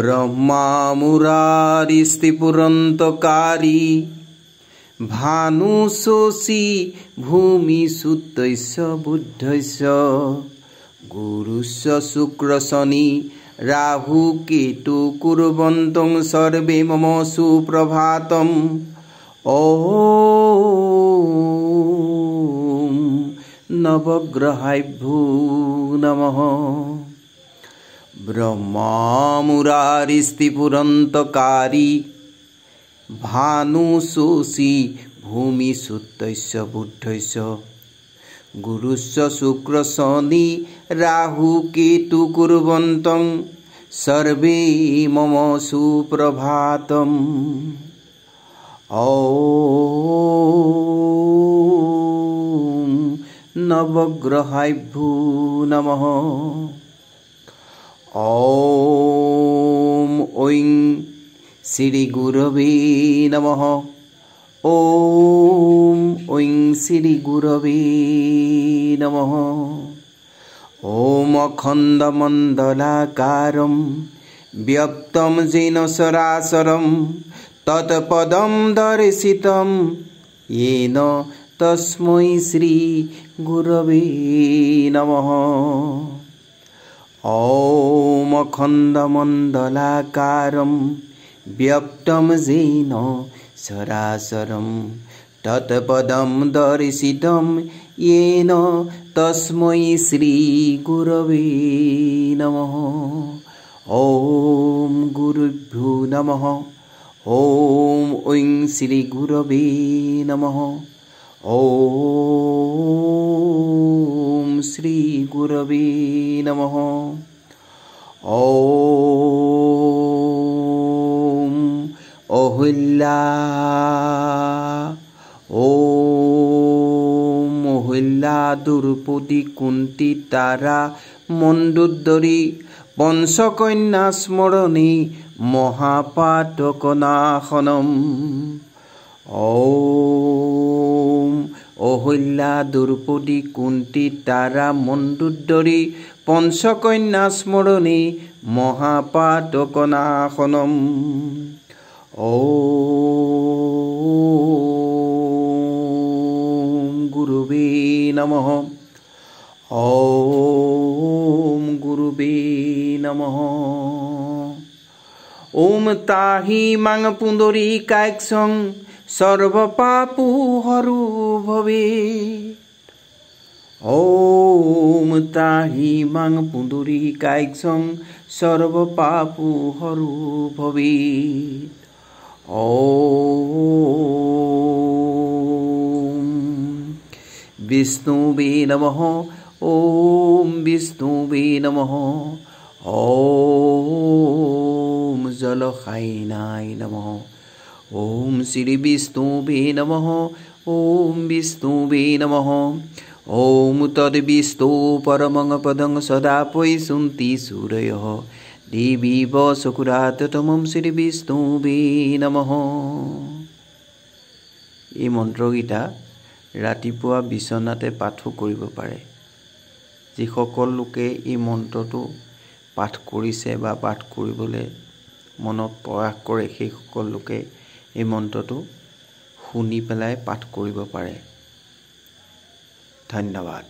ব্রহ্মা মুরারিস্তিপুরন্তকারী ভানু শোষী ভূমি সুতৈস্য বুদ্ধৈস্য গুরুস্য শুক্র শনি রাহু কেতু কুর্বন্তং সর্বে মম সুপ্রভাতম। ওম নবগ্রহাভ্যো নমঃ। ব্রহ্মা মুরারিস্তিপুরন্তকারী ভানু শোষী ভূমি সুতৈস্য বুদ্ধৈস্য গুরুস্য শুক্র শনি রাহু কেতু কুর্বন্তং সর্বে মম সুপ্রভাতম। ওম নবগ্রহাভ্যো নমঃ। ওম ঐং শ্রী গুরবে নমঃ। ওম ঐং শ্রী গুরবে নমঃ। ওম অখণ্ডমণ্ডলাকারম ব্যক্তম যেন সরাসরম তৎপদম দর্শিতম येन তস্मै শ্রী গুরবে নমঃ। ওম অখণ্ডমণ্ডলাকারম ব্যক্তম যেন সরাসরম তৎপদম দর্শিতম येन তস্मै শ্রী গুরবে নমঃ। ওম গুরুভ্যো নমঃ। ওম ঐং শ্রী গুরবে নমঃ। ওম শ্রী গুরবে নমঃ। ওম অহল্যা ওম অহল্যা দ্রৌপদী কুন্তী তারা মণ্ডোদরী পঞ্চকন্যা স্মরণে মহাপাতকনাশনম। ওম অহল্যা দ্রৌপদী কুন্তী তারা মণ্ডোদরী পঞ্চকন্যা স্মরণে মহাপাতকনাশনম। ওম গুরুবে নমঃ। ওম গুরুবে নমঃ। ওম তাহি মাং পুণ্ডরীকাক্ষং সর্বপাপহরো ভবেৎ। ওম তাহি মাং পুণ্ডরীকাক্ষং সর্বপাপহরো ভবেৎ। ওম বিষ্ণুবে নমঃ। ওম বিষ্ণুবে নমঃ। ওম জলশয়নায় নমঃ। ওম শ্রী বিষ্ণুবে নমঃ। ওম বিষ্ণুবে নমঃ। ওম তদ্বিষ্ণু পরমং পদং সদা পৈশুন্তি সূরয়ঃ দেবীব চক্ষুরাততমং শ্রী বিষ্ণুবে নমঃ। এই মন্ত্ৰকেইটা ৰাতিপুৱা বিচনাতে পাঠো কৰিব পাৰে। যিসকল লোকে এই মন্ত্ৰটো পাঠ কৰিছে বা পাঠ কৰিবলৈ মনত প্ৰয়াস কৰে সেইসকল লোকে এই মন্ত্ৰটো শুনি পেলাই পাঠ কৰিব পাৰে। ধন্যবাদ।